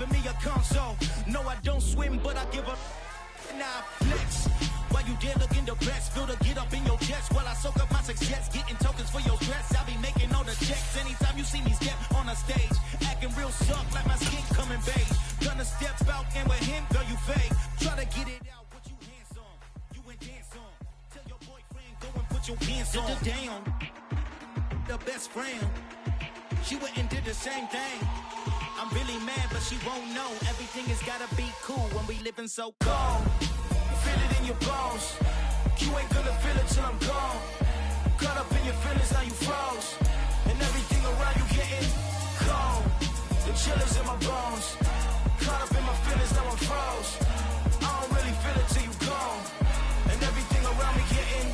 offering me a console. No, I don't swim, but I give a nah flex. While you there looking depressed, feel the get up in your chest while I soak up my success, getting tokens for your stress. I be making all the checks anytime you see me step on a stage, acting real soft like my skin coming beige. Gonna step out and with him, girl, you fake. Try to get it out, what you hands on, you and dance on. Tell your boyfriend, go and put your pants on. Down, the best friend, she went and did the same thing. I'm really mad, but she won't know. Everything has gotta be cool when we living so cold. Feel it in your bones. You ain't gonna feel it till I'm gone. Caught up in your feelings, now you froze. And everything around you getting cold. The chillers in my bones. Caught up in my feelings, now I'm froze. I don't really feel it till you gone. And everything around me getting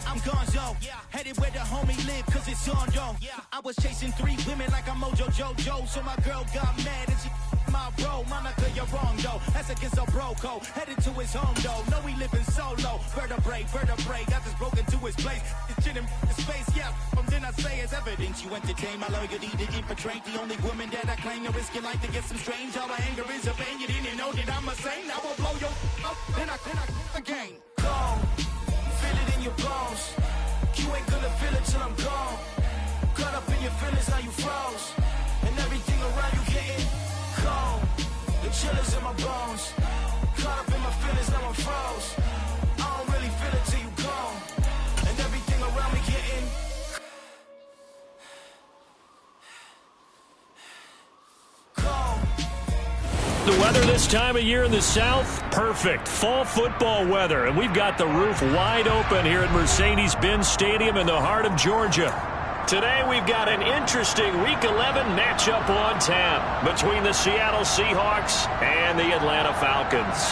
I'm gonzo, headed where the homie live, cause it's on, yo. I was chasing 3 women like I'm Mojo Jojo, so my girl got mad and she my bro. Monica, you're wrong, though. That's against a bro code. Headed to his home, though. No, we living solo. Vertebrae. Got this broken to his place. It's shit in his face, yeah. From then I say it's evidence. You entertain my loyalty to infiltrate. The only woman that I claim to risk your life to get some strange. All my anger is a pain. You didn't know that I'm a saint. I will blow your up. Then I again. Gone. Feel it in your bones. You ain't gonna feel it till I'm gone. Caught up in your feelings, now you froze. And everything around you getting cold. The chillers in my bones. Caught up in my feelings, now I'm froze. I don't really feel it till you gone. And everything around me getting cold. The weather this time of year in the South, perfect. Fall football weather, and we've got the roof wide open here at Mercedes-Benz Stadium in the heart of Georgia. Today we've got an interesting Week 11 matchup on tap between the Seattle Seahawks and the Atlanta Falcons.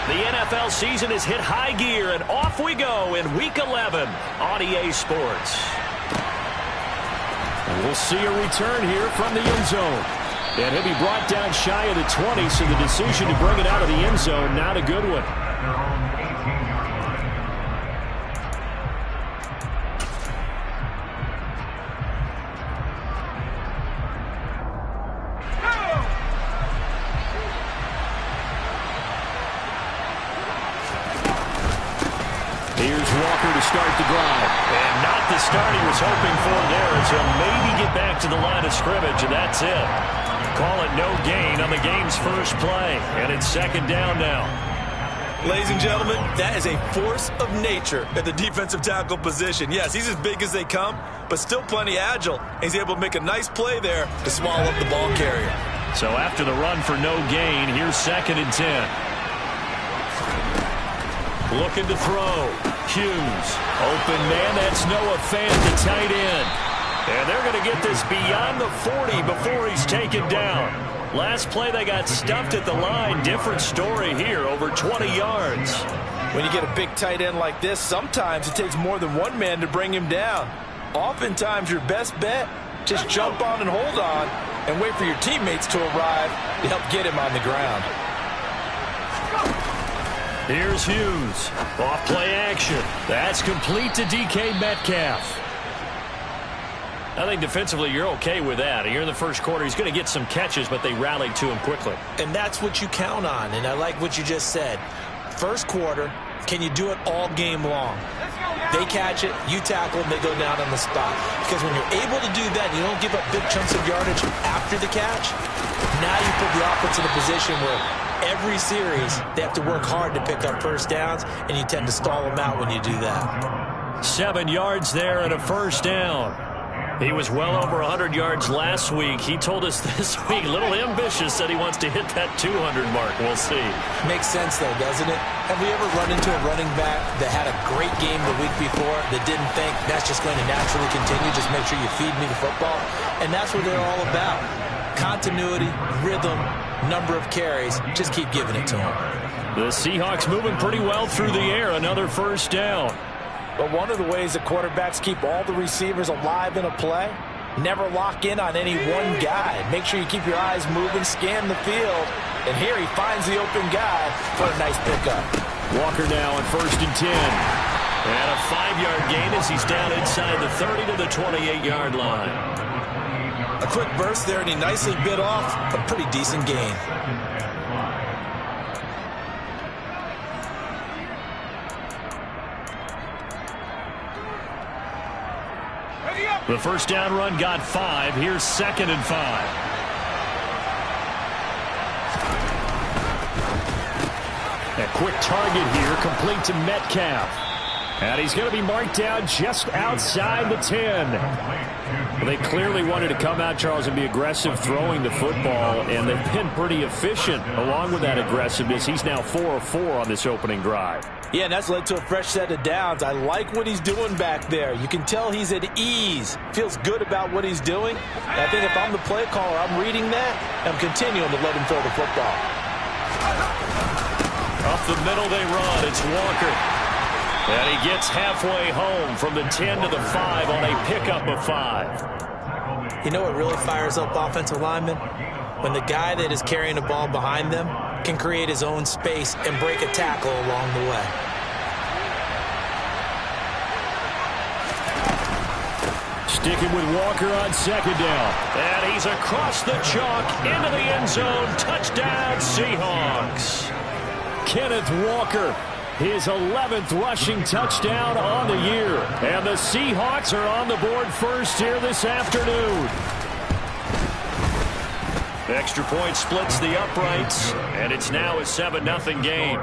The NFL season has hit high gear, and off we go in Week 11 on EA Sports. And we'll see a return here from the end zone. And he'll be brought down shy of the 20, so the decision to bring it out of the end zone, not a good one. Here's Walker to start the drive. And not the start he was hoping for there, as he'll maybe get back to the line of scrimmage, and that's it. Call it no gain on the game's first play, and it's second down now. Ladies and gentlemen, that is a force of nature at the defensive tackle position. Yes, he's as big as they come, but still plenty agile. He's able to make a nice play there to swallow up the ball carrier. So after the run for no gain, here's 2nd and 10. Looking to throw. Hughes. Open man, that's Noah Fant, the tight end. And they're going to get this beyond the 40 before he's taken down. Last play, they got stuffed at the line. Different story here, over 20 yards. When you get a big tight end like this, sometimes it takes more than one man to bring him down. Oftentimes, your best bet, just jump on and hold on and wait for your teammates to arrive to help get him on the ground. Here's Hughes. Off play action. That's complete to DK Metcalf. I think defensively you're okay with that. Here in the first quarter, he's going to get some catches, but they rallied to him quickly. And that's what you count on, and I like what you just said. First quarter, can you do it all game long? They catch it, you tackle, and they go down on the spot. Because when you're able to do that, and you don't give up big chunks of yardage after the catch, now you put the offense in a position where every series they have to work hard to pick up first downs, and you tend to stall them out when you do that. 7 yards there and a first down. He was well over 100 yards last week. He told us this week, a little ambitious, said he wants to hit that 200 mark. We'll see. Makes sense, though, doesn't it? Have we ever run into a running back that had a great game the week before that didn't think that's just going to naturally continue? Just make sure you feed me the football. And that's what they're all about. Continuity, rhythm, number of carries. Just keep giving it to them. The Seahawks moving pretty well through the air. Another first down. But one of the ways that quarterbacks keep all the receivers alive in a play, never lock in on any one guy. Make sure you keep your eyes moving, scan the field, and here he finds the open guy for a nice pickup. Walker now on 1st and 10. And a 5-yard gain as he's down inside the 30 to the 28-yard line. A quick burst there, and he nicely bit off a pretty decent gain. The first down run got 5. Here's 2nd and 5. A quick target here, complete to Metcalf. And he's going to be marked down just outside the 10. Well, they clearly wanted to come out, Charles, and be aggressive throwing the football, and they've been pretty efficient along with that aggressiveness. He's now 4 of 4 on this opening drive. Yeah, and that's led to a fresh set of downs. I like what he's doing back there. You can tell he's at ease. Feels good about what he's doing. And I think if I'm the play caller, I'm reading that, and I'm continuing to let him throw the football. Up the middle they run. It's Walker. And he gets halfway home from the 10 to the 5 on a pickup of 5. You know what really fires up offensive linemen? When the guy that is carrying the ball behind them can create his own space and break a tackle along the way. Sticking with Walker on 2nd down. And he's across the chalk into the end zone. Touchdown, Seahawks. Kenneth Walker, his 11th rushing touchdown on the year. And the Seahawks are on the board first here this afternoon. Extra point splits the uprights, and it's now a 7-0 game.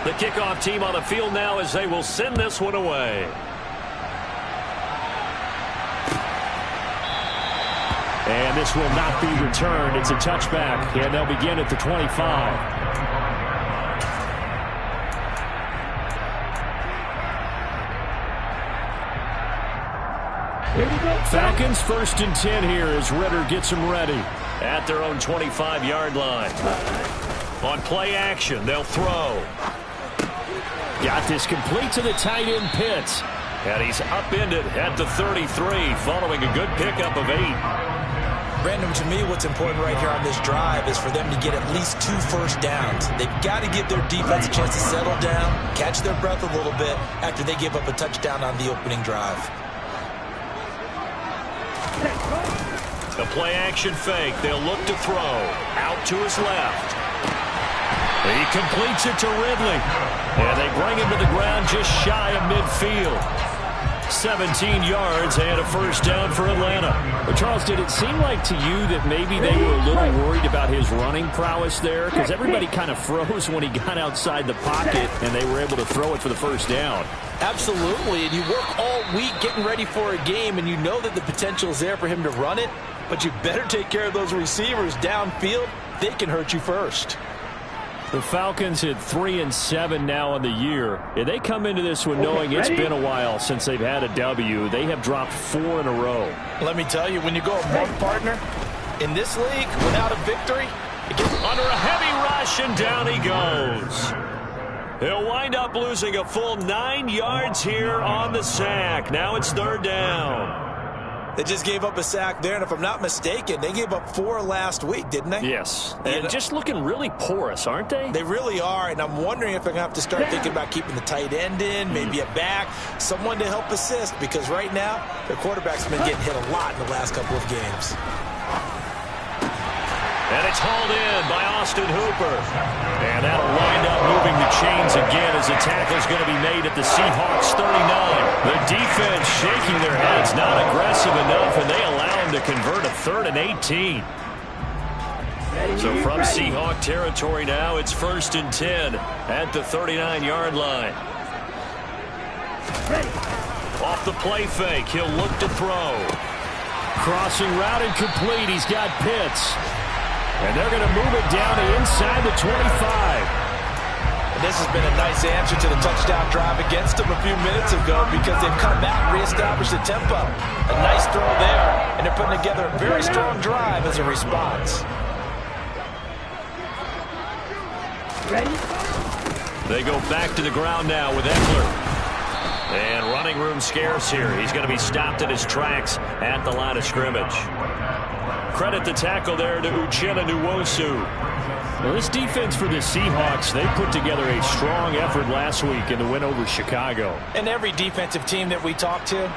The kickoff team on the field now as they will send this one away. And this will not be returned. It's a touchback, and they'll begin at the 25. Falcons 1st and 10 here as Ritter gets them ready at their own 25-yard line. On play action, they'll throw. Got this complete to the tight end Pitts. And he's upended at the 33 following a good pickup of 8. Brandon, to me, what's important right here on this drive is for them to get at least 2 first downs. They've got to give their defense a chance to settle down, catch their breath a little bit after they give up a touchdown on the opening drive. A play-action fake. They'll look to throw. Out to his left. He completes it to Ridley. And they bring him to the ground just shy of midfield. 17 yards and a first down for Atlanta. But Charles, did it seem like to you that maybe they were a little worried about his running prowess there? Because everybody kind of froze when he got outside the pocket and they were able to throw it for the first down. Absolutely, and you work all week getting ready for a game, and you know that the potential is there for him to run it, but you better take care of those receivers downfield. They can hurt you first. The Falcons hit 3-7 now on the year. And they come into this one knowing it's been a while since they've had a W. They have dropped 4 in a row. Let me tell you, when you go one partner in this league without a victory, it gets under a heavy rush, and down he goes. He'll wind up losing a full 9 yards here on the sack. Now it's 3rd down. They just gave up a sack there, and if I'm not mistaken, they gave up 4 last week, didn't they? Yes. And just looking really porous, aren't they? They really are, and I'm wondering if they're going to have to start thinking about keeping the tight end in, maybe a back, someone to help assist, because right now, their quarterback's been getting hit a lot in the last couple of games. And it's hauled in by Austin Hooper. And that'll wind up moving the chains again as the tackle's going to be made at the Seahawks 39. The defense shaking their heads, not aggressive enough, and they allow him to convert a 3rd and 18. So from Seahawk territory now, it's 1st and 10 at the 39-yard line. Off the play fake, he'll look to throw. Crossing route incomplete, he's got Pitts. And they're going to move it down to inside the 25. And this has been a nice answer to the touchdown drive against them a few minutes ago because they've come back and reestablished the tempo. A nice throw there, and they're putting together a very strong drive as a response. Ready? They go back to the ground now with Eckler. And running room scarce here. He's going to be stopped in his tracks at the line of scrimmage. Credit the tackle there to Uchenna Nwosu. Well, this defense for the Seahawks, they put together a strong effort last week in the win over Chicago. And every defensive team that we talk to,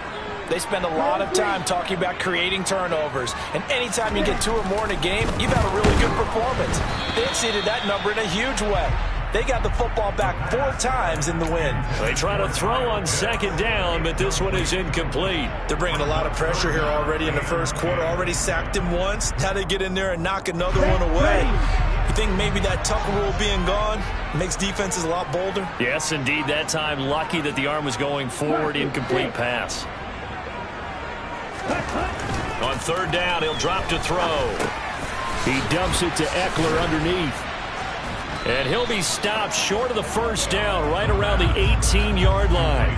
they spend a lot of time talking about creating turnovers. And anytime you get 2 or more in a game, you've had a really good performance. They exceeded that number in a huge way. They got the football back 4 times in the win. They try to throw on second down, but this one is incomplete. They're bringing a lot of pressure here already in the first quarter. Already sacked him once. Now they get in there and knock another one away. You think maybe that Tucker rule being gone makes defenses a lot bolder? Yes, indeed. That time, lucky that the arm was going forward. Incomplete pass. On third down, he'll drop to throw. He dumps it to Eckler underneath. And he'll be stopped short of the first down, right around the 18-yard line.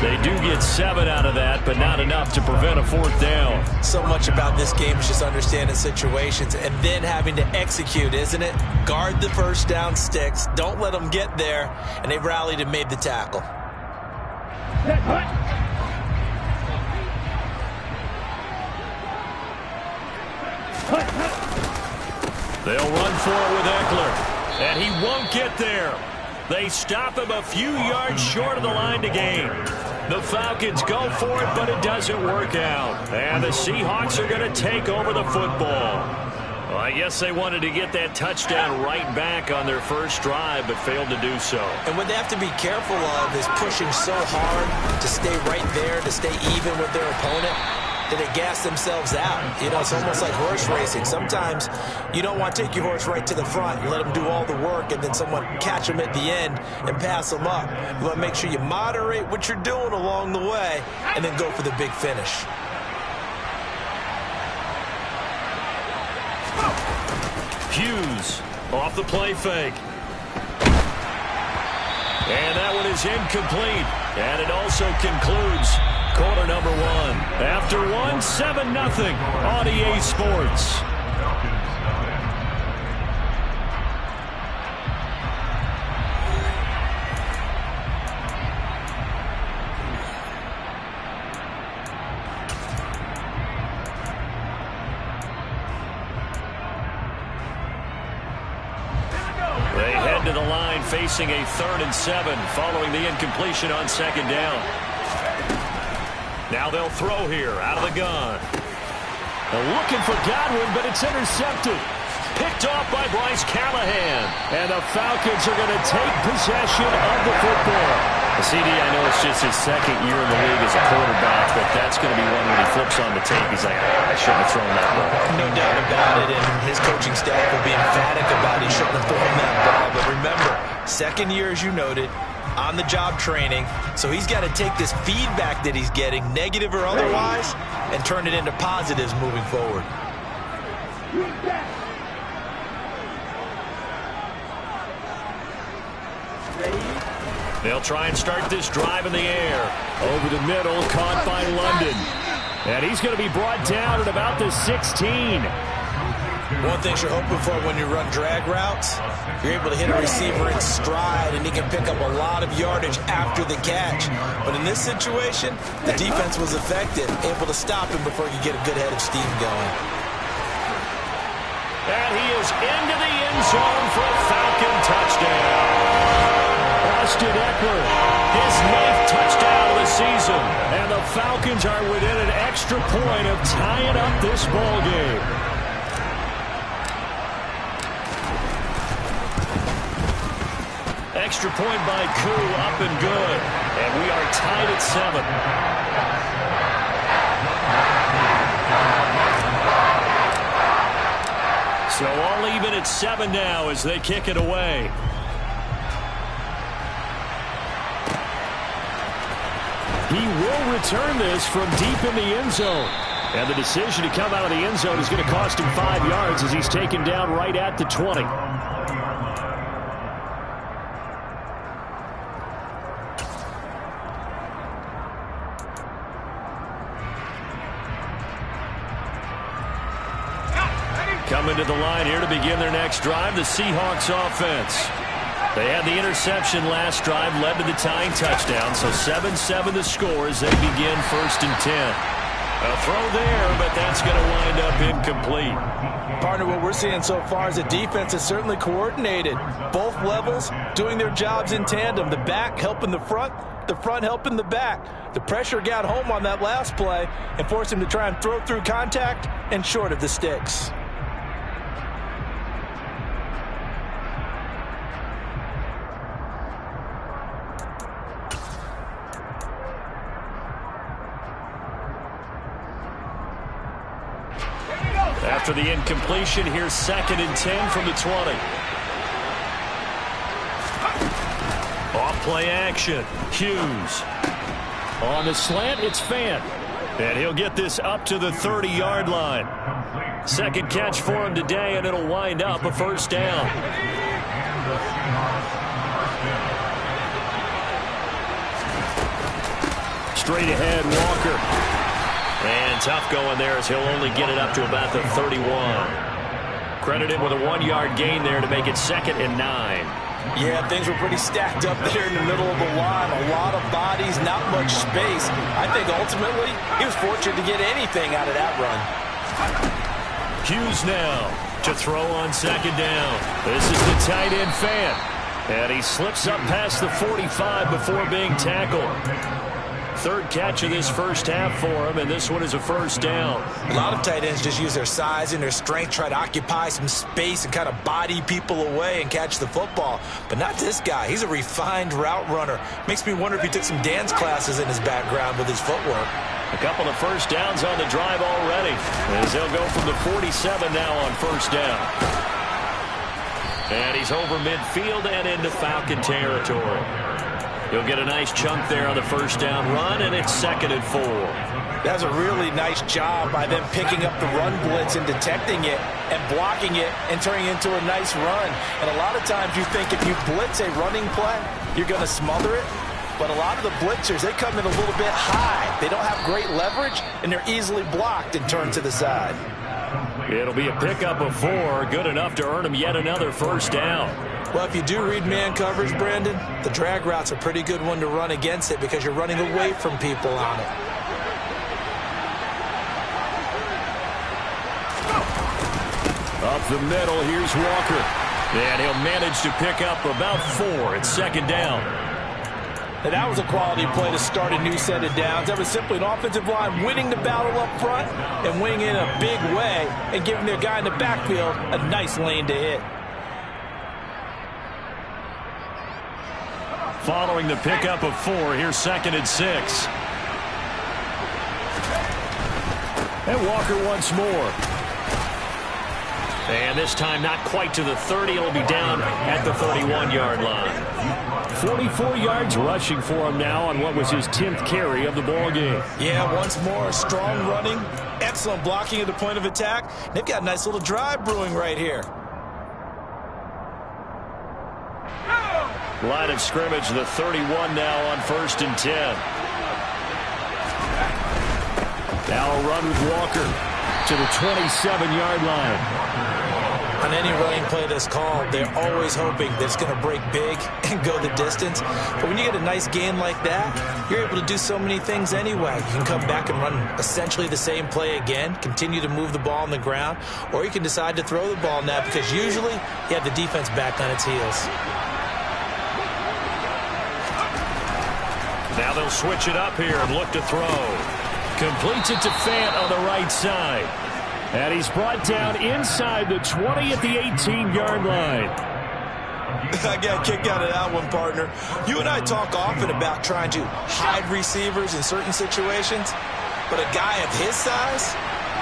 They do get 7 out of that, but not enough to prevent a 4th down. So much about this game is just understanding situations and then having to execute, isn't it? Guard the first down sticks. Don't let them get there. And they rallied and made the tackle. They'll run for it with Eckler. And he won't get there. They stop him a few yards short of the line to gain. The Falcons go for it, but it doesn't work out. And the Seahawks are going to take over the football. Well, I guess they wanted to get that touchdown right back on their first drive, but failed to do so. And what they have to be careful of is pushing so hard to stay right there, to stay even with their opponent, that they gas themselves out. You know, it's almost like horse racing. Sometimes you don't want to take your horse right to the front and let them do all the work and then someone catch them at the end and pass them up. You want to make sure you moderate what you're doing along the way and then go for the big finish. Hughes off the play fake. And that one is incomplete. And it also concludes quarter number 1. After 1, 7-0 on EA Sports. They head to the line facing a 3rd and 7 following the incompletion on second down. Now they'll throw here out of the gun. They're looking for Godwin, but it's intercepted. Picked off by Bryce Callahan. And the Falcons are going to take possession of the football. CD, I know it's just his 2nd year in the league as a quarterback, but that's going to be one when he flips on the tape. He's like, I shouldn't have thrown that ball. No doubt about it, and his coaching staff will be emphatic about he shouldn't have thrown that ball. But remember, 2nd year, as you noted, on-the-job training, so he's got to take this feedback that he's getting, negative or otherwise, and turn it into positives moving forward. They'll try and start this drive in the air. Over the middle, caught by London. And he's going to be brought down at about the 16. One thing you're hoping for when you run drag routes, you're able to hit a receiver in stride, and he can pick up a lot of yardage after the catch. But in this situation, the defense was effective, able to stop him before you get a good head of steam going. And he is into the end zone for a Falcon touchdown. Austin Eckler, his 9th touchdown of the season. And the Falcons are within an extra point of tying up this ball game. Extra point by Koo, up and good. And we are tied at 7. So all even at 7 now as they kick it away. He will return this from deep in the end zone. And the decision to come out of the end zone is going to cost him 5 yards as he's taken down right at the 20. Coming to the line here to begin their next drive, the Seahawks offense. They had the interception last drive, led to the tying touchdown, so 7-7 the score as they begin 1st and 10. A throw there, but that's going to wind up incomplete. Partner, what we're seeing so far is the defense is certainly coordinated. Both levels doing their jobs in tandem. The back helping the front helping the back. The pressure got home on that last play and forced him to try and throw through contact and short of the sticks. After the incompletion, here's 2nd and 10 from the 20. Off play action. Hughes. On the slant, it's Fant. And he'll get this up to the 30-yard line. 2nd catch for him today, and it'll wind up a 1st down. Straight ahead, Walker. And tough going there as he'll only get it up to about the 31. Credit him with a 1-yard gain there to make it 2nd and 9. Yeah, things were pretty stacked up there in the middle of the line. A lot of bodies, not much space. I think ultimately he was fortunate to get anything out of that run. Hughes now to throw on 2nd down. This is the tight end Fant. And he slips up past the 45 before being tackled. 3rd catch of this first half for him, and this one is a 1st down. A lot of tight ends just use their size and their strength, try to occupy some space and kind of body people away and catch the football. But not this guy. He's a refined route runner. Makes me wonder if he took some dance classes in his background with his footwork. A couple of 1st downs on the drive already, as they'll go from the 47 now on 1st down. And he's over midfield and into Falcon territory. He'll get a nice chunk there on the 1st down run, and it's 2nd and 4. That's a really nice job by them picking up the run blitz and detecting it and blocking it and turning it into a nice run. And a lot of times you think if you blitz a running play, you're going to smother it. But a lot of the blitzers, they come in a little bit high. They don't have great leverage, and they're easily blocked and turned to the side. It'll be a pickup of 4, good enough to earn him yet another 1st down. Well, if you do read man coverage, Brandon, the drag route's a pretty good one to run against it because you're running away from people on it. Up the middle, here's Walker. And he'll manage to pick up about 4. It's 2nd down. Now, that was a quality play to start a new set of downs. That was simply an offensive line winning the battle up front and winning in a big way and giving their guy in the backfield a nice lane to hit. Following the pickup of 4, here's 2nd and 6. And Walker once more. And this time not quite to the 30. It'll be down at the 31-yard line. 44 yards rushing for him now on what was his 10th carry of the ball game. Yeah, once more, strong running, excellent blocking at the point of attack. They've got a nice little drive brewing right here. Line of scrimmage, the 31 now on 1st and 10. Now a run with Walker to the 27-yard line. On any running play that's called, they're always hoping that it's going to break big and go the distance. But when you get a nice gain like that, you're able to do so many things anyway. You can come back and run essentially the same play again, continue to move the ball on the ground, or you can decide to throw the ball now because usually you have the defense back on its heels. Now they'll switch it up here and look to throw. Completes it to Fant on the right side. And he's brought down inside the 20 at the 18-yard line. I got a kick out of that one, partner. You and I talk often about trying to hide receivers in certain situations, but a guy of his size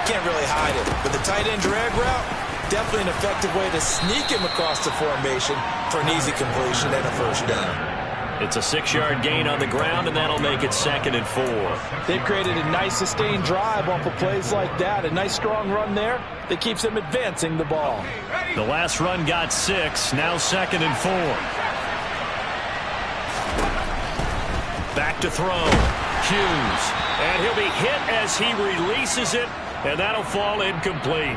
can't really hide it. But the tight end drag route, definitely an effective way to sneak him across the formation for an easy completion and a 1st down. It's a 6-yard gain on the ground, and that'll make it 2nd and 4. They've created a nice sustained drive off of plays like that. A nice strong run there that keeps them advancing the ball. The last run got 6, now 2nd and 4. Back to throw. Hughes. And he'll be hit as he releases it, and that'll fall incomplete.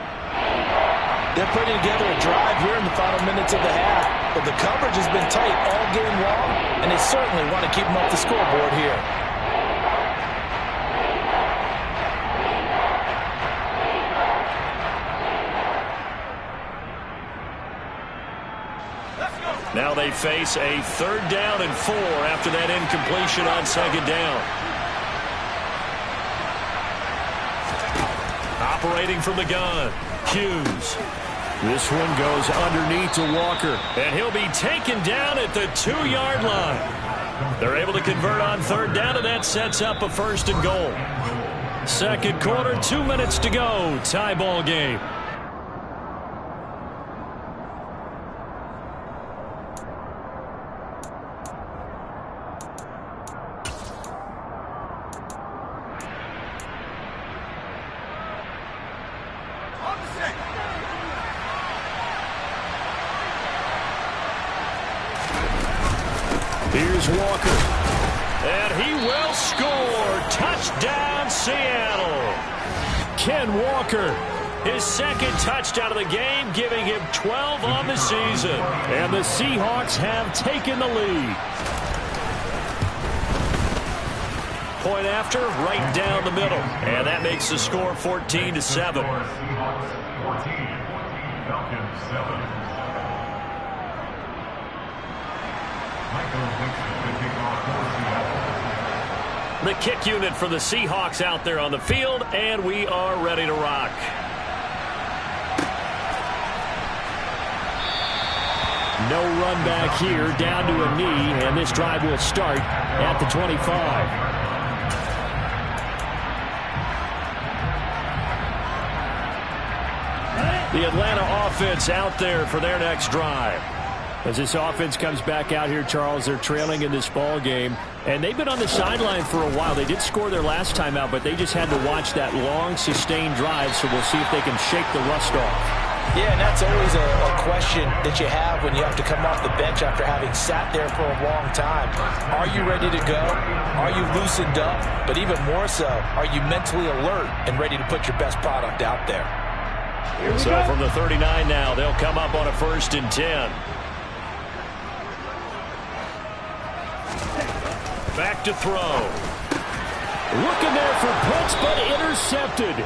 They're putting together a drive here in the final minutes of the half. But the coverage has been tight all game long, and they certainly want to keep them up the scoreboard here. Now they face a 3rd down and 4 after that incompletion on 2nd down. Operating from the gun, Hughes. This one goes underneath to Walker, and he'll be taken down at the 2-yard line. They're able to convert on 3rd down, and that sets up a 1st and goal. 2nd quarter, 2 minutes to go. Tie ball game. Here's Walker. And he will score. Touchdown, Seattle. Ken Walker, his 2nd touchdown of the game, giving him 12 on the season. And the Seahawks have taken the lead. Point after, right down the middle. And that makes the score 14-7. The kick unit for the Seahawks out there on the field, and we are ready to rock. No run back here, down to a knee, and this drive will start at the 25. The Atlanta offense out there for their next drive. As this offense comes back out here, Charles, they're trailing in this ball game, and they've been on the sideline for a while. They did score their last time out, but they just had to watch that long, sustained drive, so we'll see if they can shake the rust off. Yeah, and that's always a question that you have when you have to come off the bench after having sat there for a long time. Are you ready to go? Are you loosened up? But even more so, are you mentally alert and ready to put your best product out there? So from the 39 now, they'll come up on a 1st and 10. Back to throw. Looking there for Pitts, but intercepted.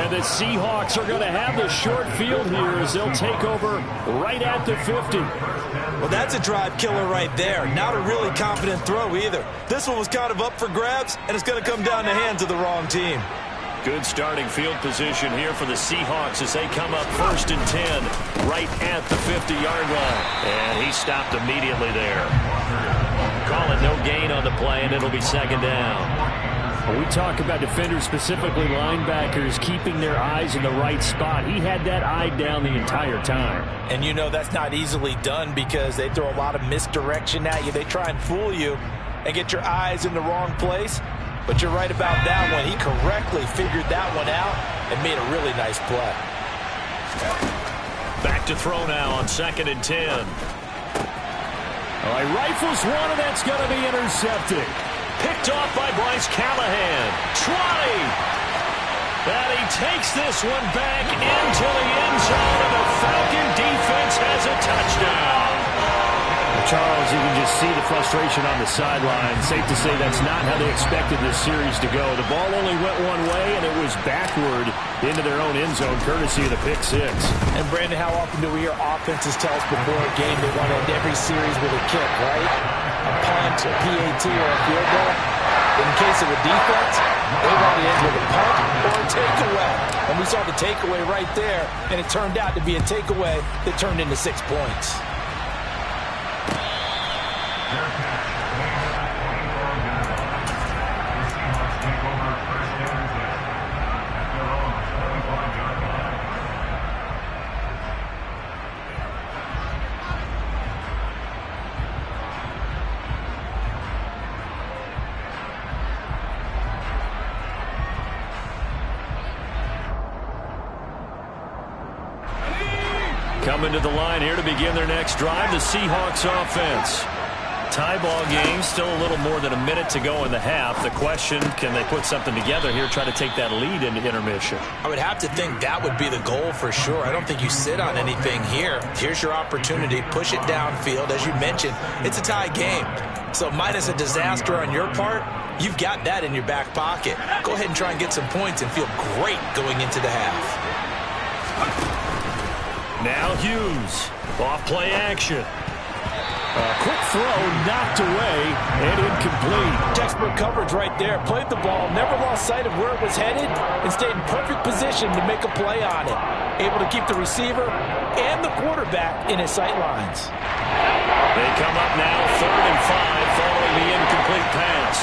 And the Seahawks are going to have the short field here as they'll take over right at the 50. Well, that's a drive killer right there. Not a really confident throw either. This one was kind of up for grabs, and it's going to come down the hands of the wrong team. Good starting field position here for the Seahawks as they come up 1st and 10 right at the 50-yard line. And he stopped immediately there. Calling no gain on the play, and it'll be 2nd down. When we talk about defenders, specifically linebackers, keeping their eyes in the right spot, he had that eye down the entire time. And you know that's not easily done because they throw a lot of misdirection at you. They try and fool you and get your eyes in the wrong place. But you're right about that one. He correctly figured that one out and made a really nice play. Back to throw now on 2nd and 10. All right, rifles one, and that's going to be intercepted. Picked off by Bryce Callahan. 20. And he takes this one back into the end zone, and the Falcon defense has a touchdown. Charles, you can just see the frustration on the sideline. Safe to say that's not how they expected this series to go. The ball only went one way, and it was backward into their own end zone, courtesy of the pick 6. And, Brandon, how often do we hear offenses tell us before a game they want to end every series with a kick, right? A punt, a PAT, or a field goal. In case of a defense, they want to end with a punt or a takeaway. And we saw the takeaway right there, and it turned out to be a takeaway that turned into 6 points. Coming to the line here to begin their next drive, the Seahawks offense. Tie ball game, still a little more than a minute to go in the half. The question, can they put something together here, try to take that lead into intermission? I would have to think that would be the goal for sure. I don't think you sit on anything here. Here's your opportunity. Push it downfield. As you mentioned, it's a tie game. So minus a disaster on your part, you've got that in your back pocket. Go ahead and try and get some points and feel great going into the half. Now Hughes. Off play action. A quick throw knocked away and incomplete. Textbook coverage right there. Played the ball, never lost sight of where it was headed, and stayed in perfect position to make a play on it. Able to keep the receiver and the quarterback in his sight lines. They come up now 3rd and 5 following the incomplete pass.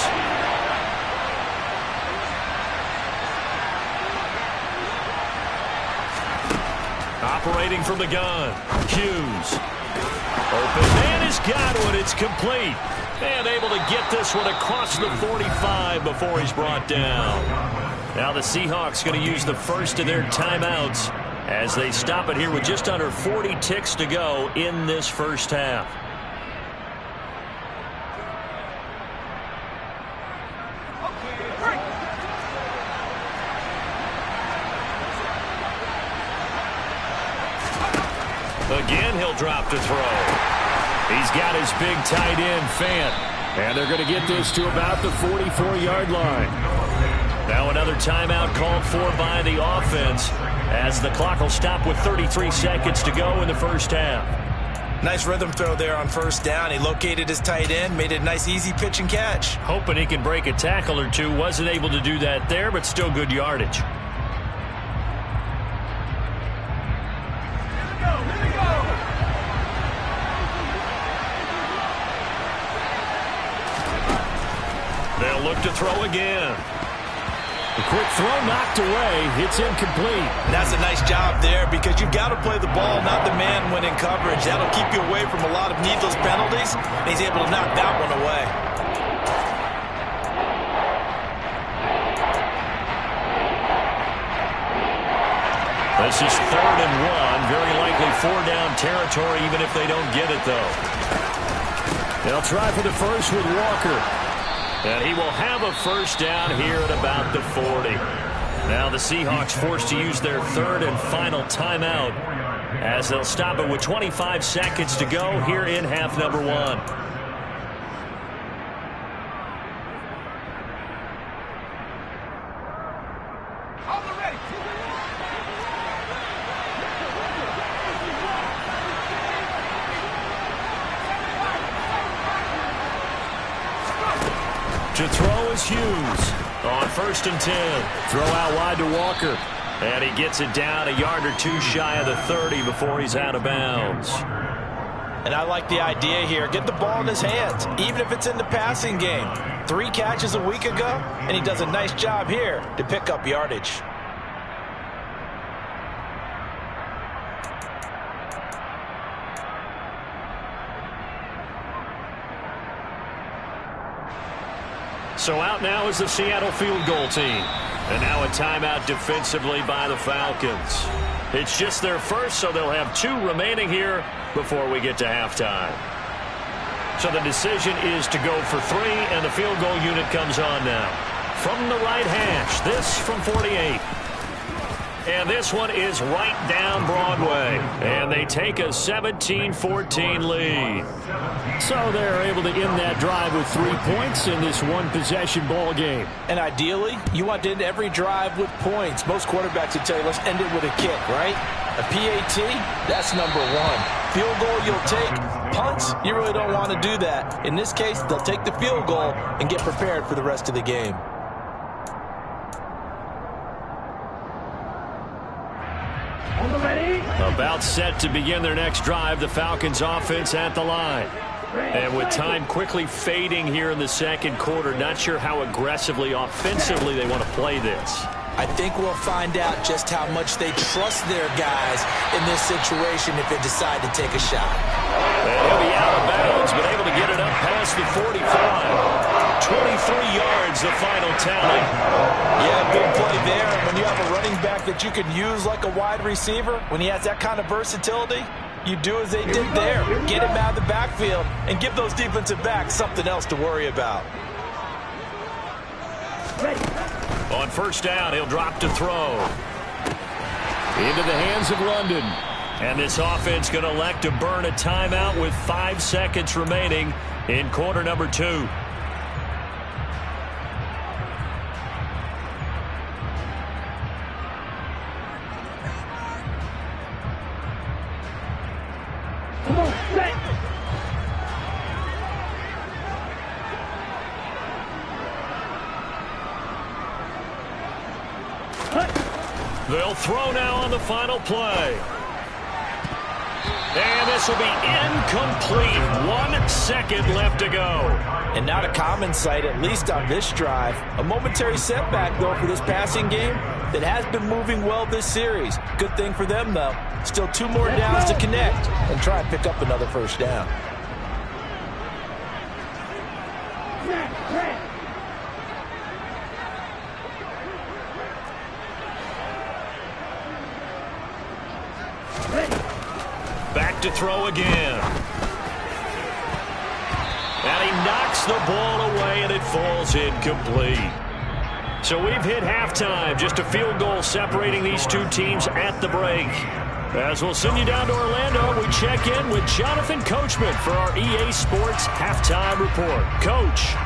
Operating from the gun, Hughes. Open man has got one. It's complete. And able to get this one across the 45 before he's brought down. Now the Seahawks going to use the first of their timeouts as they stop it here with just under 40 ticks to go in this first half. Again, he'll drop to throw. He's got his big tight end, Fant. And they're going to get this to about the 44-yard line. Now another timeout called for by the offense as the clock will stop with 33 seconds to go in the first half. Nice rhythm throw there on first down. He located his tight end, made it a nice easy pitch and catch. Hoping he can break a tackle or two. Wasn't able to do that there, but still good yardage. They'll look to throw again. A quick throw knocked away. It's incomplete. And that's a nice job there because you've got to play the ball, not the man when in coverage. That'll keep you away from a lot of needless penalties. And he's able to knock that one away. This is 3rd and 1. Very likely 4-down territory even if they don't get it, though. They'll try for the first with Walker. And he will have a first down here at about the 40. Now the Seahawks forced to use their 3rd and final timeout as they'll stop it with 25 seconds to go here in half number 1. To throw is Hughes on 1st and 10. Throw out wide to Walker. And he gets it down a yard or two shy of the 30 before he's out of bounds. And I like the idea here. Get the ball in his hands, even if it's in the passing game. 3 catches a week ago, and he does a nice job here to pick up yardage. So out now is the Seattle field goal team. And now a timeout defensively by the Falcons. It's just their first, so they'll have 2 remaining here before we get to halftime. So the decision is to go for 3, and the field goal unit comes on now. From the right hash, this from 48. And this one is right down Broadway. And they take a 17-14 lead. So they're able to end that drive with 3 points in this one-possession ball game. And ideally, you want to end every drive with points. Most quarterbacks would tell you, let's end it with a kick, right? A PAT, that's number 1. Field goal you'll take. Punts, you really don't want to do that. In this case, they'll take the field goal and get prepared for the rest of the game. About set to begin their next drive, the Falcons offense at the line. And with time quickly fading here in the second quarter, not sure how aggressively, offensively they want to play this. I think we'll find out just how much they trust their guys in this situation if they decide to take a shot. And he'll be out of bounds, but able to get it up past the 45. 23 yards, the final tally. Yeah, big play there. When you have a running back that you can use like a wide receiver, when he has that kind of versatility, You do as they did there. Get him out of the backfield and give those defensive backs something else to worry about. On first down, he'll drop to throw. Into the hands of London. And this offense going to elect to burn a timeout with 5 seconds remaining in quarter number 2. They'll throw now on the final play. And this will be incomplete. 1 second left to go. And not a common sight, at least on this drive. A momentary setback, though, for this passing game that has been moving well this series. Good thing for them, though. Still 2 more downs to connect and try and pick up another first down. Back to throw again. And he knocks the ball away, and it falls incomplete. So we've hit halftime. Just a field goal separating these two teams at the break. As we'll send you down to Orlando, we check in with Jonathan Coachman for our EA Sports Halftime Report. Coach.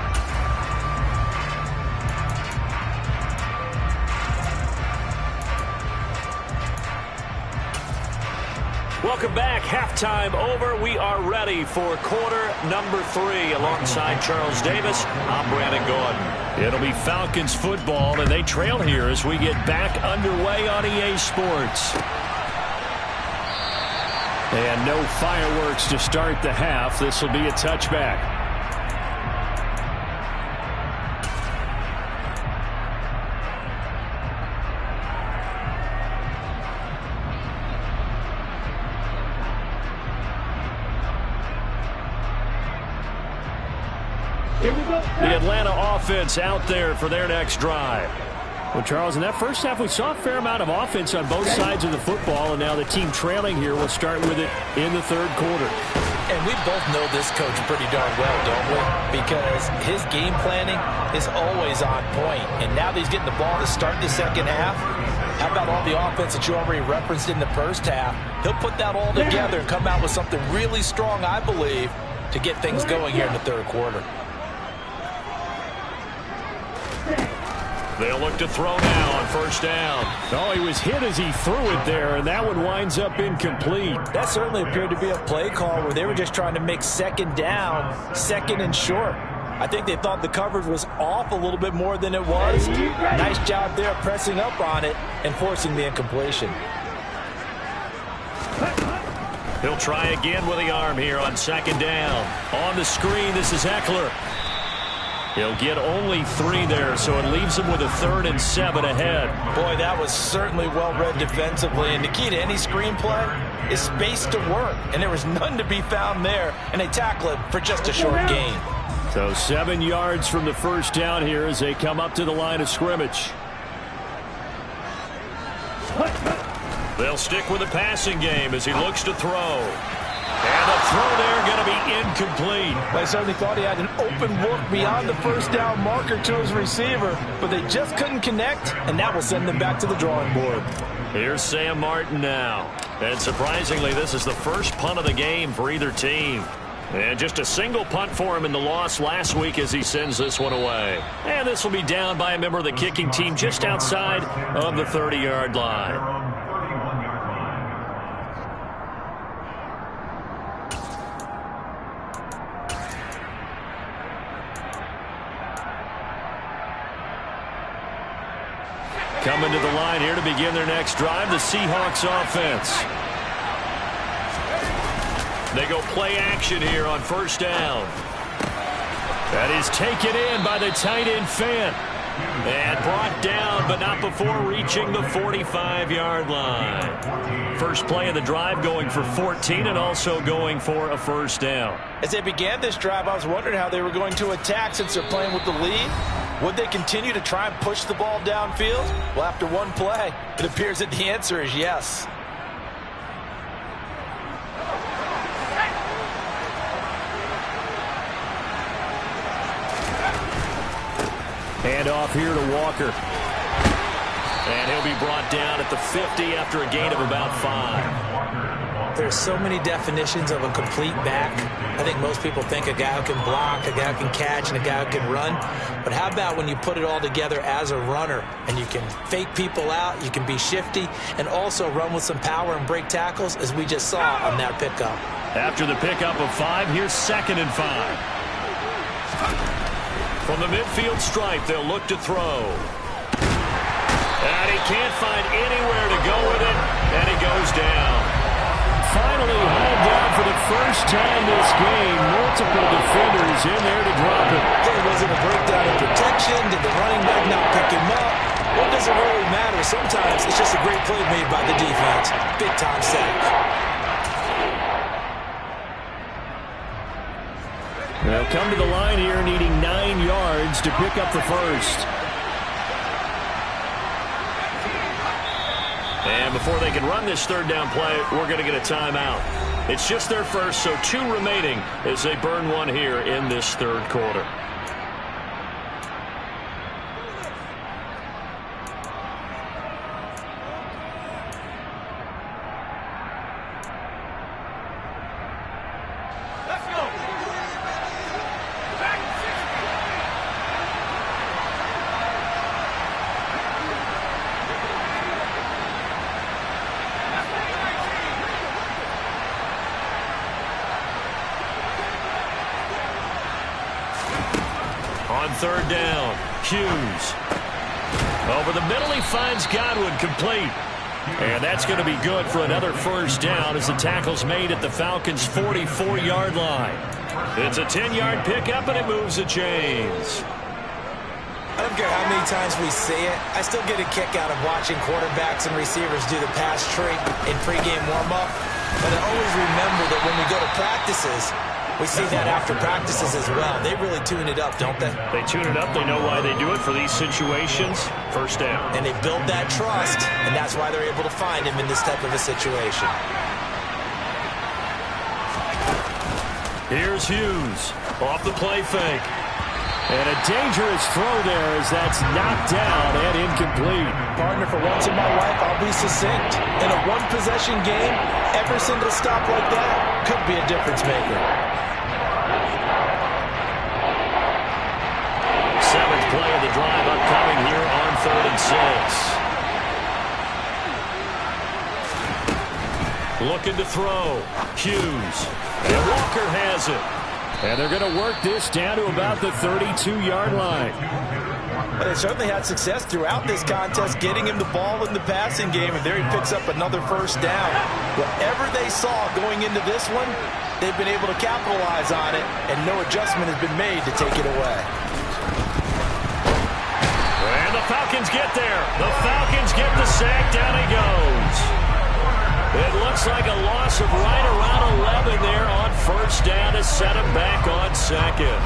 Welcome back. Halftime over. We are ready for quarter number 3. Alongside Charles Davis, I'm Brandon Gordon. It'll be Falcons football, and they trail here as we get back underway on EA Sports. And no fireworks to start the half. This will be a touchback. The Atlanta offense out there for their next drive. Well, Charles, in that first half, we saw a fair amount of offense on both sides of the football, and now the team trailing here will start with it in the third quarter. And we both know this coach pretty darn well, don't we? Because his game planning is always on point. And now that he's getting the ball to start the second half, how about all the offense that you already referenced in the first half? He'll put that all together and come out with something really strong, I believe, to get things going here in the third quarter. They'll look to throw now on first down. Oh, he was hit as he threw it there, and that one winds up incomplete. That certainly appeared to be a play call where they were just trying to make second down, second and short. I think they thought the coverage was off a little bit more than it was. Nice job there pressing up on it and forcing the incompletion. He'll try again with the arm here on second down. On the screen, this is Eckler. He'll get only 3 there, so it leaves him with a 3rd and 7 ahead. Boy, that was certainly well-read defensively. And the key to any screenplay is space to work. And there was none to be found there. And they tackle it for just a short gain. So 7 yards from the first down here as they come up to the line of scrimmage. They'll stick with the passing game as he looks to throw. And the throw there going to be incomplete. I certainly thought he had an open look beyond the first down marker to his receiver, but they just couldn't connect, and that will send them back to the drawing board. Here's Sam Martin now. And surprisingly, this is the first punt of the game for either team. And just a single punt for him in the loss last week as he sends this one away. And this will be down by a member of the kicking team just outside of the 30-yard line. Coming to the line here to begin their next drive, the Seahawks offense. They go play action here on first down. That is taken in by the tight end Fant. And brought down, but not before reaching the 45-yard line. First play of the drive going for 14 and also going for a first down. As they began this drive, I was wondering how they were going to attack since they're playing with the lead. Would they continue to try and push the ball downfield? Well, after one play, it appears that the answer is yes. Hand off here to Walker. And he'll be brought down at the 50 after a gain of about 5. There's so many definitions of a complete back. I think most people think a guy who can block, a guy who can catch, and a guy who can run. But how about when you put it all together as a runner and you can fake people out, you can be shifty, and also run with some power and break tackles, as we just saw on that pickup. After the pickup of 5, here's 2nd and 5. From the midfield stripe, they'll look to throw. And he can't find anywhere to go with it, and he goes down. Finally hauled down for the first time this game. Multiple defenders in there to drop it. There wasn't a breakdown in protection. Did the running back not pick him up? What does it really matter? Sometimes it's just a great play made by the defense. Big-time sack. They'll come to the line here needing 9 yards to pick up the first. And before they can run this 3rd down play, we're going to get a timeout. It's just their first, so 2 remaining as they burn one here in this 3rd quarter. On 3rd down, Hughes. Over the middle, he finds Godwin complete. And that's going to be good for another first down as the tackle's made at the Falcons' 44-yard line. It's a 10-yard pickup, and it moves the chains. I don't care how many times we see it. I still get a kick out of watching quarterbacks and receivers do the pass tree in pregame warm-up. But I always remember that when we go to practices, we see that after practices as well. They really tune it up, don't they? They tune it up. They know why they do it for these situations. First down. And they build that trust, and that's why they're able to find him in this type of a situation. Here's Hughes off the play fake. And a dangerous throw there as that's knocked down and incomplete. Partner, for once in my life, I'll be succinct. In a one-possession game, every single stop like that could be a difference maker. 7th play of the drive upcoming here on 3rd and 6. Looking to throw. Hughes. And Walker has it. And they're going to work this down to about the 32-yard line. But they certainly had success throughout this contest, getting him the ball in the passing game, and there he picks up another first down. Whatever they saw going into this one, they've been able to capitalize on it, and no adjustment has been made to take it away. And the Falcons get there. The Falcons get the sack. Down he goes. It looks like a loss of right around 11 there on first down to set him back on 2nd.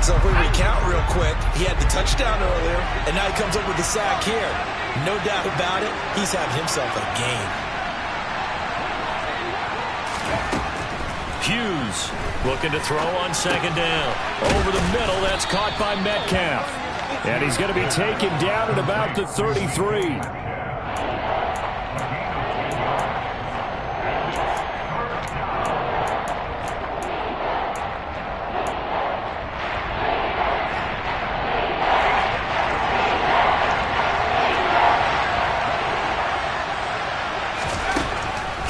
So if we recount real quick, he had the touchdown earlier, and now he comes up with the sack here. No doubt about it, he's having himself a game. Hughes looking to throw on 2nd down. Over the middle, that's caught by Metcalf. And he's going to be taken down at about the 33.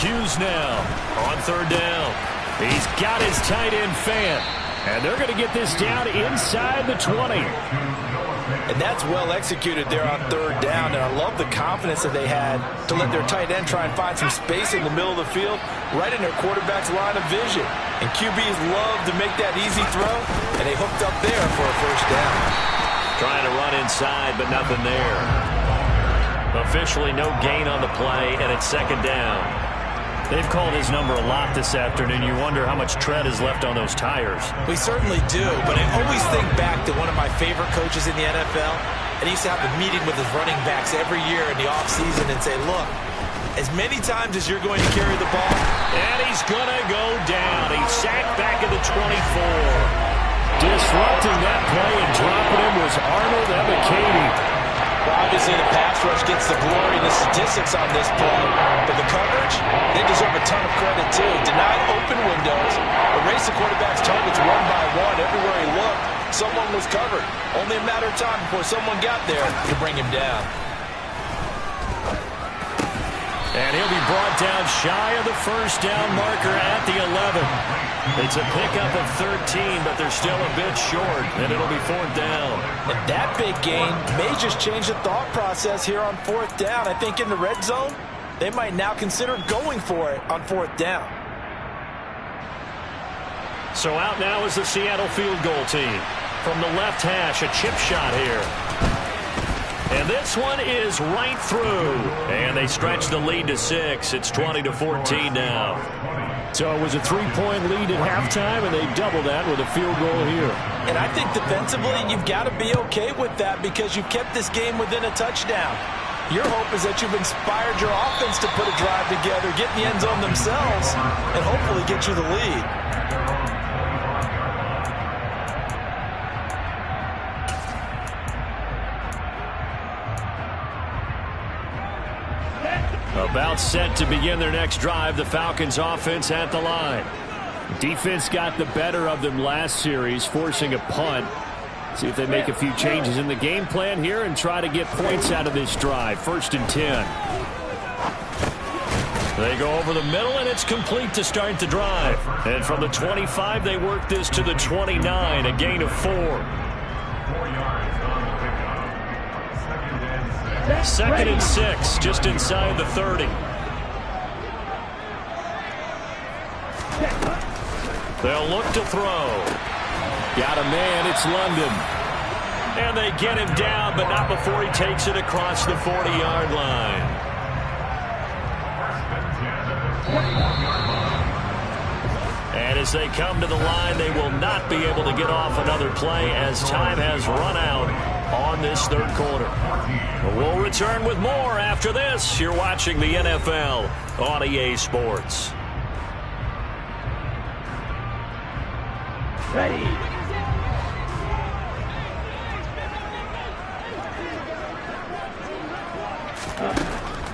Hughes now on 3rd down. He's got his tight end fan. And they're going to get this down inside the 20. And that's well executed there on 3rd down. And I love the confidence that they had to let their tight end try and find some space in the middle of the field, right in their quarterback's line of vision. And QBs love to make that easy throw, and they hooked up there for a first down. Trying to run inside, but nothing there. Officially no gain on the play, and it's 2nd down. They've called his number a lot this afternoon. You wonder how much tread is left on those tires. We certainly do, but I always think back to one of my favorite coaches in the NFL, and he used to have a meeting with his running backs every year in the offseason and say, look, as many times as you're going to carry the ball. And he's going to go down. He's sacked back at the 24. Disrupting that play and dropping him was Arnold Ebiketie. Well, obviously, the pass rush gets the glory and the statistics on this play. But the coverage, they deserve a ton of credit, too. Denied open windows, erased the quarterback's targets one by one. Everywhere he looked, someone was covered. Only a matter of time before someone got there to bring him down. And he'll be brought down shy of the first down marker at the 11. It's a pickup of 13, but they're still a bit short, and it'll be 4th down. And that big gain may just change the thought process here on 4th down. I think in the red zone, they might now consider going for it on 4th down. So out now is the Seattle field goal team. From the left hash, a chip shot here. And this one is right through. And they stretch the lead to 6. It's 20-14 now. So it was a 3-point lead at halftime, and they doubled that with a field goal here. And I think defensively, you've got to be okay with that because you've kept this game within a touchdown. Your hope is that you've inspired your offense to put a drive together, get in the end zone themselves, and hopefully get you the lead. About set to begin their next drive, the Falcons offense at the line. Defense got the better of them last series, forcing a punt. See if they make a few changes in the game plan here and try to get points out of this drive. 1st and 10. They go over the middle, and it's complete to start the drive. And from the 25, they work this to the 29, a gain of 4. 2nd and 6, just inside the 30. They'll look to throw. Got a man, it's London. And they get him down, but not before he takes it across the 40-yard line. And as they come to the line, they will not be able to get off another play as time has run out on this 3rd quarter. We'll return with more after this. You're watching the NFL on EA Sports. Ready.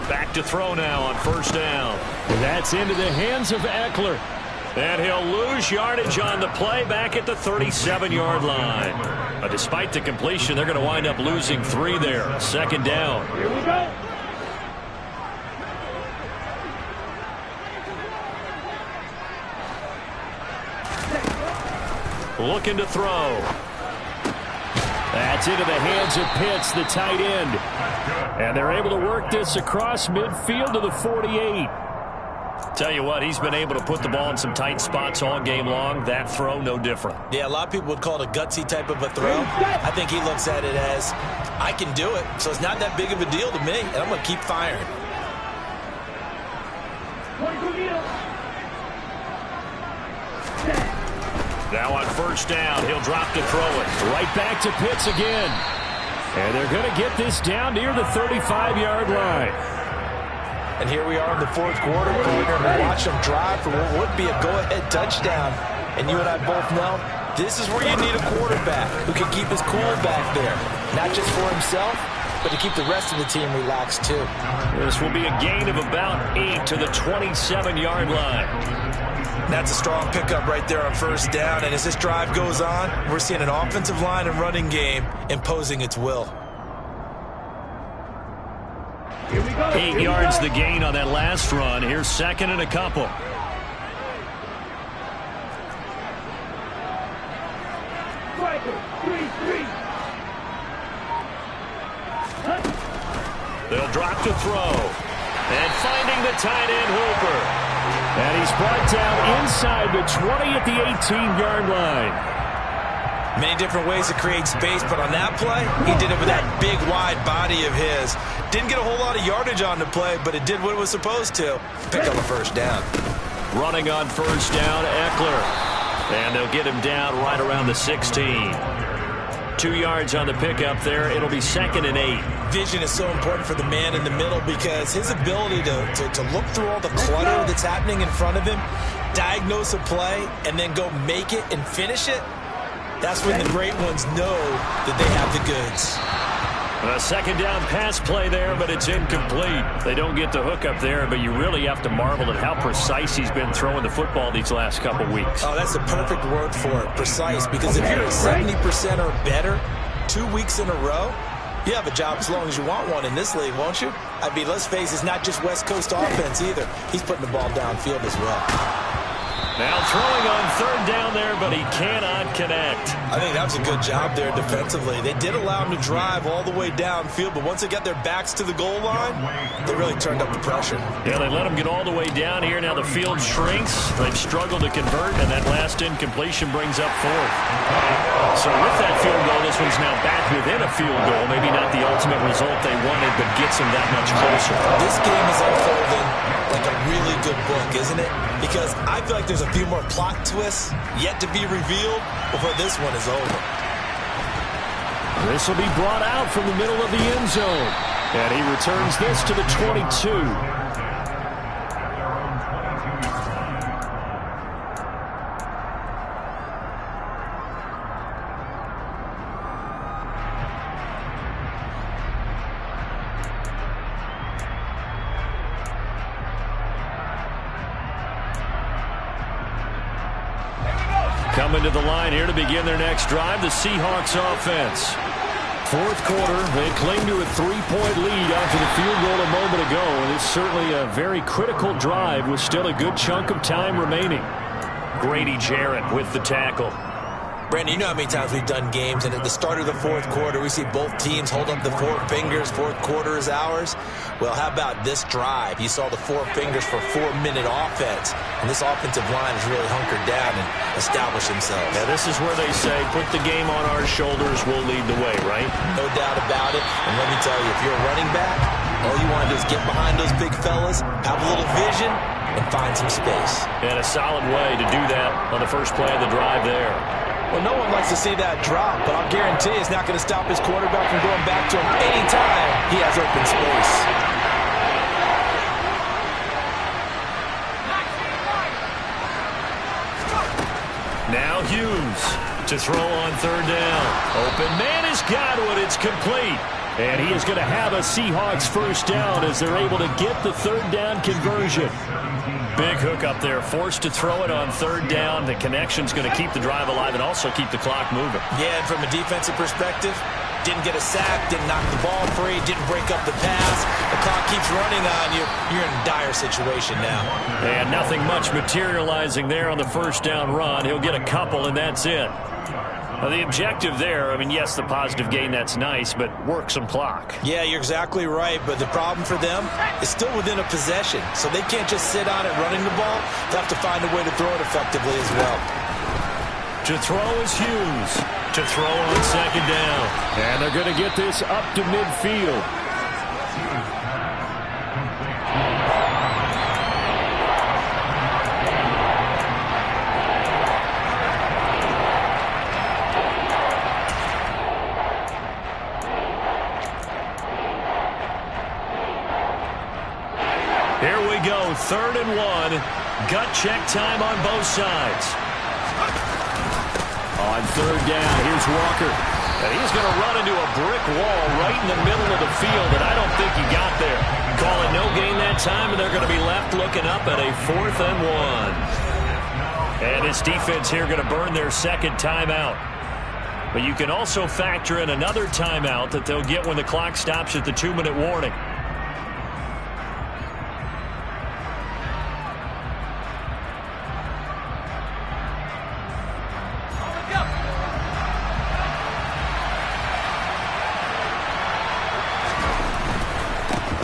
Back to throw now on 1st down. That's into the hands of Eckler. And he'll lose yardage on the play back at the 37-yard line. Despite the completion, they're going to wind up losing 3 there. 2nd down. Here we go. Looking to throw. That's into the hands of Pitts, the tight end. And they're able to work this across midfield to the 48. Tell you what, he's been able to put the ball in some tight spots all game long. That throw, no different. Yeah, a lot of people would call it a gutsy type of a throw. I think he looks at it as, I can do it, so it's not that big of a deal to me, and I'm going to keep firing. Now on 1st down, he'll drop to throw it. Right back to Pitts again. And they're going to get this down near the 35-yard line. And here we are in the 4th quarter. We're going to watch them drive for what would be a go-ahead touchdown. And you and I both know this is where you need a quarterback who can keep his cool back there. Not just for himself, but to keep the rest of the team relaxed too. This will be a gain of about 8 to the 27-yard line. That's a strong pickup right there on 1st down. And as this drive goes on, we're seeing an offensive line and running game imposing its will. 8 yards the gain on that last run. Here's 2nd and a couple. They'll drop to throw. And finding the tight end Hooper. And he's brought down inside the 20 at the 18-yard line. Many different ways to create space, but on that play, he did it with that big, wide body of his. Didn't get a whole lot of yardage on the play, but it did what it was supposed to. Pick up a 1st down. Running on 1st down, Eckler. And they'll get him down right around the 16. 2 yards on the pickup there. It'll be 2nd and 8. Vision is so important for the man in the middle because his ability to look through all the clutter that's happening in front of him, diagnose a play, and then go make it and finish it, That's when the great ones know that they have the goods. A second down pass play there, but it's incomplete. They don't get the hook up there, but you really have to marvel at how precise he's been throwing the football these last couple weeks. Oh, that's the perfect word for it, precise, because if you're at 70% or better 2 weeks in a row, you have a job as long as you want one in this league, won't you? I mean, let's face it, it's not just West Coast offense either. He's putting the ball downfield as well. Now throwing on third down there, but he cannot connect. I think that was a good job there defensively. They did allow him to drive all the way downfield, but once they got their backs to the goal line, they really turned up the pressure. Yeah, they let him get all the way down here. Now the field shrinks. They've struggled to convert, and that last incompletion brings up fourth. So with that field goal, this one's now back within a field goal. Maybe not the ultimate result they wanted, but gets them that much closer. This game is unfolding like a really good book, isn't it? Because I feel like there's a few more plot twists yet to be revealed before this one is over. This will be brought out from the middle of the end zone. And he returns this to the 22. Coming to the line here to begin their next drive, the Seahawks offense. Fourth quarter, they cling to a 3-point lead after the field goal a moment ago, and it's certainly a very critical drive with still a good chunk of time remaining. Grady Jarrett with the tackle. Brandon, you know how many times we've done games, and at the start of the fourth quarter, we see both teams hold up the four fingers, fourth quarter is ours. Well, how about this drive? You saw the four fingers for 4-minute offense, and this offensive line has really hunkered down and established themselves. Now, this is where they say, put the game on our shoulders, we'll lead the way, right? No doubt about it, and let me tell you, if you're a running back, all you want to do is get behind those big fellas, have a little vision, and find some space. And a solid way to do that on the first play of the drive there. Well, no one likes to see that drop, but I'll guarantee it's not going to stop his quarterback from going back to him anytime he has open space. Now Hughes to throw on third down. Open man has got it. It's complete. And he is going to have a Seahawks first down as they're able to get the third down conversion. Big hook up there, forced to throw it on third down. The connection's going to keep the drive alive and also keep the clock moving. Yeah, and from a defensive perspective, didn't get a sack, didn't knock the ball free, didn't break up the pass. The clock keeps running on you. You're in a dire situation now. And nothing much materializing there on the first down run. He'll get a couple, and that's it. Now, the objective there, I mean, yes, the positive gain, that's nice, but work some clock. Yeah, you're exactly right, but the problem for them is still within a possession, so they can't just sit on it running the ball. They have to find a way to throw it effectively as well. To throw is Hughes. To throw on second down. And they're going to get this up to midfield. Here we go, 3rd and 1. Gut check time on both sides. On third down, here's Walker. And he's going to run into a brick wall right in the middle of the field, and I don't think he got there. Call it no gain that time, and they're going to be left looking up at a 4th and 1. And this defense here going to burn their second timeout. But you can also factor in another timeout that they'll get when the clock stops at the 2-minute warning.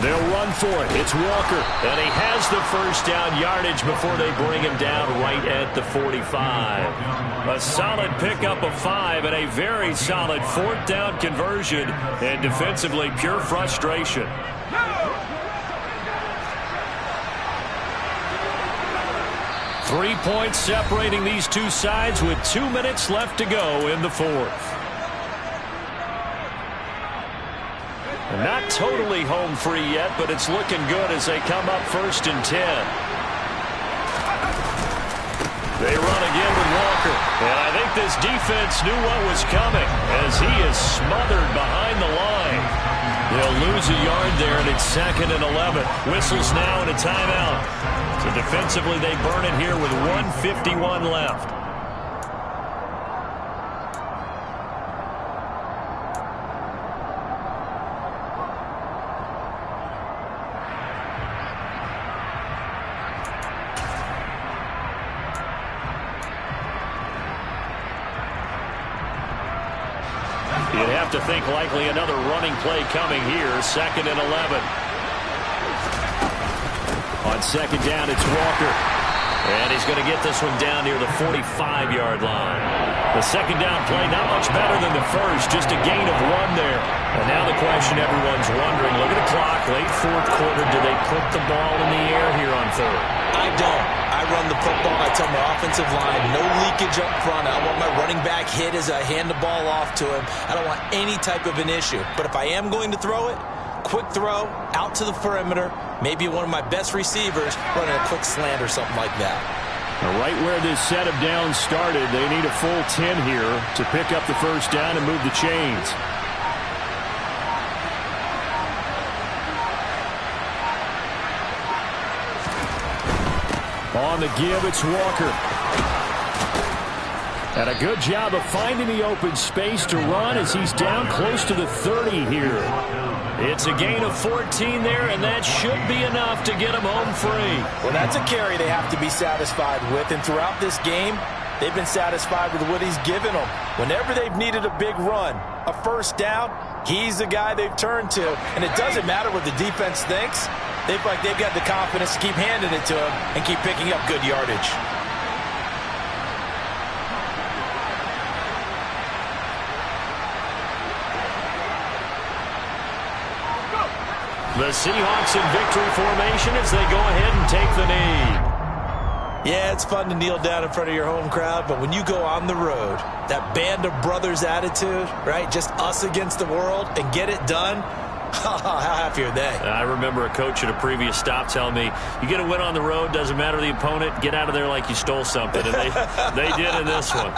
They'll run for it. It's Walker. And he has the first down yardage before they bring him down right at the 45. A solid pickup of 5 and a very solid 4th down conversion. And defensively, pure frustration. Three points separating these two sides with 2 minutes left to go in the 4th. Not totally home free yet, but it's looking good as they come up 1st and 10. They run again with Walker. And I think this defense knew what was coming as he is smothered behind the line. They'll lose a yard there, and it's 2nd and 11. Whistles now and a timeout. So defensively, they burn it here with 1:51 left. You'd have to think likely another running play coming here. 2nd and 11. On 2nd down, it's Walker. And he's going to get this one down near the 45-yard line. The 2nd down play, not much better than the first, just a gain of 1 there. And now the question everyone's wondering, look at the clock, late 4th quarter, do they put the ball in the air here on 3rd? I don't. I run the football. I tell my offensive line, no leakage up front. I want my running back hit as I hand the ball off to him. I don't want any type of an issue. But if I am going to throw it, quick throw, out to the perimeter, maybe one of my best receivers running a quick slant or something like that. Right where this set of downs started, they need a full 10 here to pick up the first down and move the chains. On the give, it's Walker. And a good job of finding the open space to run as he's down close to the 30 here. It's a gain of 14 there, and that should be enough to get him home free. Well, that's a carry they have to be satisfied with, and throughout this game, they've been satisfied with what he's given them. Whenever they've needed a big run, a first down, he's the guy they've turned to. And it doesn't matter what the defense thinks. They've got the confidence to keep handing it to him and keep picking up good yardage. The Seahawks in victory formation as they go ahead and take the knee. Yeah, it's fun to kneel down in front of your home crowd, but when you go on the road, that band of brothers attitude, right, just us against the world, and get it done, how happy are they? I remember a coach at a previous stop telling me, you get a win on the road, doesn't matter the opponent, get out of there like you stole something. And they did in this one.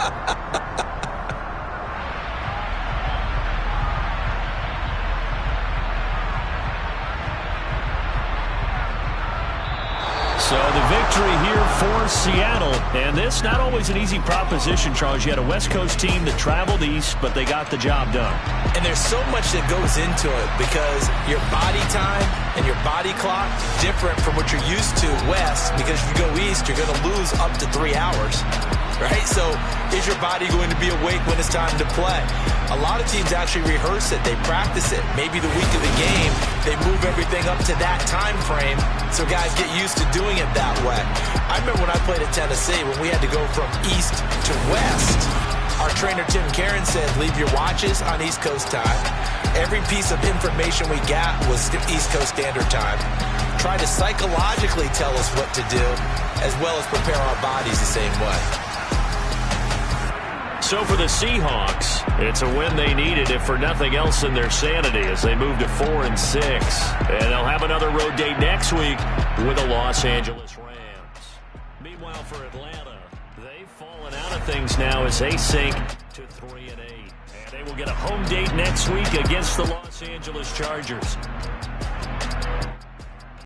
So the victory here for Seattle. And this not always an easy proposition, Charles. You had a West Coast team that traveled east, but they got the job done. And there's so much that goes into it because your body time and your body clock different from what you're used to west, because if you go east, you're going to lose up to 3 hours. Right? So is your body going to be awake when it's time to play? A lot of teams actually rehearse it. They practice it. Maybe the week of the game, they move everything up to that time frame so guys get used to doing it that way. I remember when I played at Tennessee, when we had to go from east to west, our trainer Tim Karen said, leave your watches on East Coast time. Every piece of information we got was East Coast Standard Time. Try to psychologically tell us what to do, as well as prepare our bodies the same way. So for the Seahawks, it's a win they needed, if for nothing else in their sanity, as they move to 4-6. And they'll have another road date next week with the Los Angeles Rams. Meanwhile, for Atlanta, they've fallen out of things now as they sink to 3-8. And they will get a home date next week against the Los Angeles Chargers.